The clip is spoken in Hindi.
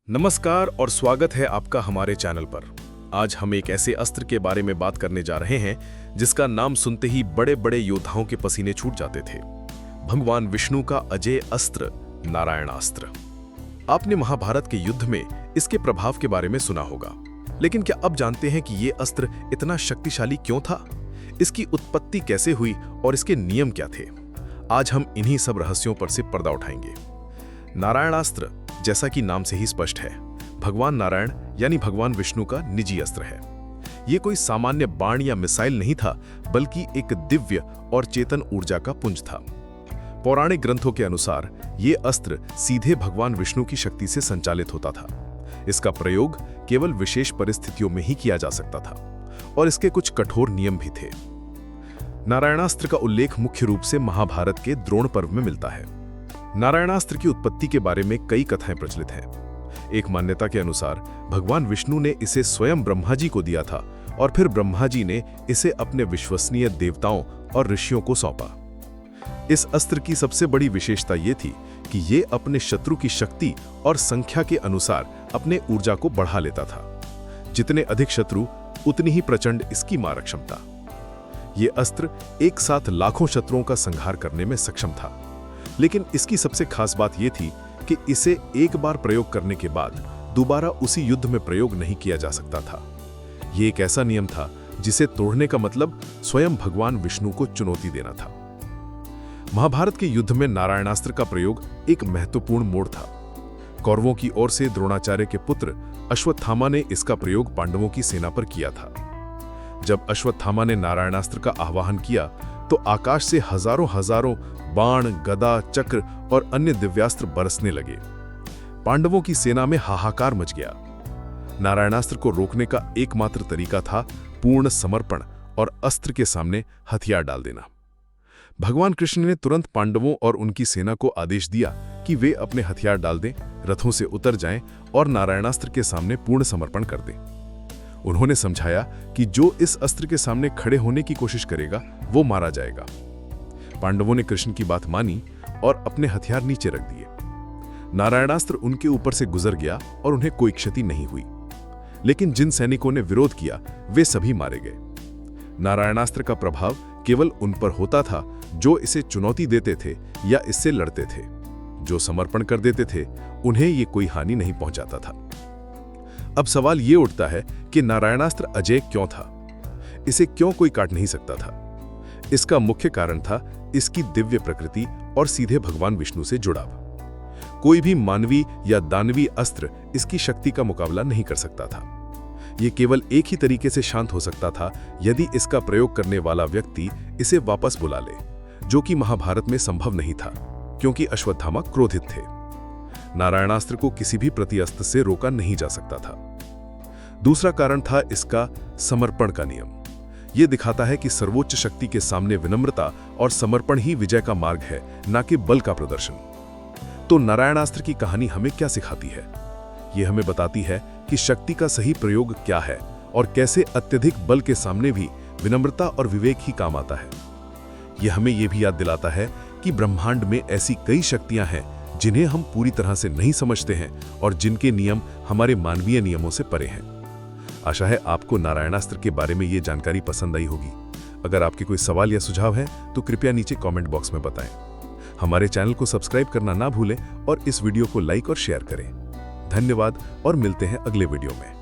नमस्कार और स्वागत है आपका हमारे चैनल पर। आज हम एक ऐसे अस्त्र के बारे में बात करने जा रहे हैं जिसका नाम सुनते ही बड़े बड़े योद्धाओं के पसीने छूट जाते थे। भगवान विष्णु का अजेय अस्त्र नारायणास्त्र। आपने महाभारत के युद्ध में इसके प्रभाव के बारे में सुना होगा, लेकिन क्या अब जानते हैं कि ये अस्त्र इतना शक्तिशाली क्यों था, इसकी उत्पत्ति कैसे हुई और इसके नियम क्या थे? आज हम इन्हीं सब रहस्यों पर से पर्दा उठाएंगे। नारायणास्त्र, जैसा कि नाम से ही स्पष्ट है, भगवान नारायण यानी भगवान विष्णु का निजी अस्त्र है। ये कोई सामान्य बाण या मिसाइल नहीं था, बल्कि एक दिव्य और चेतन ऊर्जा का पुंज था। पौराणिक ग्रंथों के अनुसार ये अस्त्र सीधे भगवान विष्णु की शक्ति से संचालित होता था। इसका प्रयोग केवल विशेष परिस्थितियों में ही किया जा सकता था और इसके कुछ कठोर नियम भी थे। नारायणास्त्र का उल्लेख मुख्य रूप से महाभारत के द्रोण पर्व में मिलता है। नारायणास्त्र की उत्पत्ति के बारे में कई कथाएं प्रचलित हैं। एक मान्यता के अनुसार भगवान विष्णु ने इसे स्वयं ब्रह्मा जी को दिया था और फिर ब्रह्मा जी ने इसे अपने विश्वसनीय देवताओं और ऋषियों को सौंपा। इस अस्त्र की सबसे बड़ी विशेषता ये थी कि ये अपने शत्रु की शक्ति और संख्या के अनुसार अपने ऊर्जा को बढ़ा लेता था। जितने अधिक शत्रु, उतनी ही प्रचंड इसकी मारक क्षमता। ये अस्त्र एक साथ लाखों शत्रुओं का संहार करने में सक्षम था। लेकिन इसकी सबसे खास बात यह थी कि इसे एक बार प्रयोग करने के बाद दोबारा उसी युद्ध में प्रयोग नहीं किया जा सकता था। यह एक ऐसा नियम था जिसे तोड़ने का मतलब स्वयं भगवान विष्णु को चुनौती देना था। महाभारत के युद्ध में नारायणास्त्र का प्रयोग एक महत्वपूर्ण मोड़ था। कौरवों की ओर से द्रोणाचार्य के पुत्र अश्वत्थामा ने इसका प्रयोग पांडवों की सेना पर किया था। जब अश्वत्थामा ने नारायणास्त्र का आह्वान किया तो आकाश से हजारों बाण, गदा, चक्र और अन्य दिव्यास्त्र बरसने लगे। पांडवों की सेना में हाहाकार मच गया। नारायणास्त्र को रोकने का एकमात्र तरीका था पूर्ण समर्पण और अस्त्र के सामने हथियार डाल देना। भगवान कृष्ण ने तुरंत पांडवों और उनकी सेना को आदेश दिया कि वे अपने हथियार डाल दें, रथों से उतर जाएं और नारायणास्त्र के सामने पूर्ण समर्पण कर दें। उन्होंने समझाया कि जो इस अस्त्र के सामने खड़े होने की कोशिश करेगा वो मारा जाएगा। पांडवों ने कृष्ण की बात मानी और अपने हथियार नीचे रख दिए। नारायणास्त्र उनके ऊपर से गुजर गया और उन्हें कोई क्षति नहीं हुई। लेकिन जिन सैनिकों ने विरोध किया वे सभी मारे गए। नारायणास्त्र का प्रभाव केवल उन पर होता था जो इसे चुनौती देते थे या इससे लड़ते थे। जो समर्पण कर देते थे उन्हें ये कोई हानि नहीं पहुंचाता था। अब सवाल ये उठता है कि नारायणास्त्र अजेय क्यों था? इसे क्यों कोई काट नहीं सकता था? इसका मुख्य कारण था इसकी दिव्य प्रकृति और सीधे भगवान विष्णु से जुड़ाव। कोई भी मानवी या दानवी अस्त्र इसकी शक्ति का मुकाबला नहीं कर सकता था। यह केवल एक ही तरीके से शांत हो सकता था यदि इसका प्रयोग करने वाला व्यक्ति इसे वापस बुला ले, जो कि महाभारत में संभव नहीं था क्योंकि अश्वत्थामा क्रोधित थे। नारायणास्त्र को किसी भी प्रतिअस्त्र से रोका नहीं जा सकता था। दूसरा कारण था इसका समर्पण का नियम। यह दिखाता है कि सर्वोच्च शक्ति के सामने विनम्रता और समर्पण ही विजय का मार्ग है, न कि बल का प्रदर्शन। तो नारायणास्त्र की कहानी हमें क्या सिखाती है? यह हमें बताती है कि शक्ति का सही प्रयोग क्या है और कैसे अत्यधिक बल के सामने भी विनम्रता और विवेक ही काम आता है। यह हमें यह भी याद दिलाता है कि ब्रह्मांड में ऐसी कई शक्तियां हैं जिन्हें हम पूरी तरह से नहीं समझते हैं और जिनके नियम हमारे मानवीय नियमों से परे हैं। आशा है आपको नारायणास्त्र के बारे में ये जानकारी पसंद आई होगी। अगर आपके कोई सवाल या सुझाव है तो कृपया नीचे कमेंट बॉक्स में बताएं। हमारे चैनल को सब्सक्राइब करना ना भूलें और इस वीडियो को लाइक और शेयर करें। धन्यवाद और मिलते हैं अगले वीडियो में।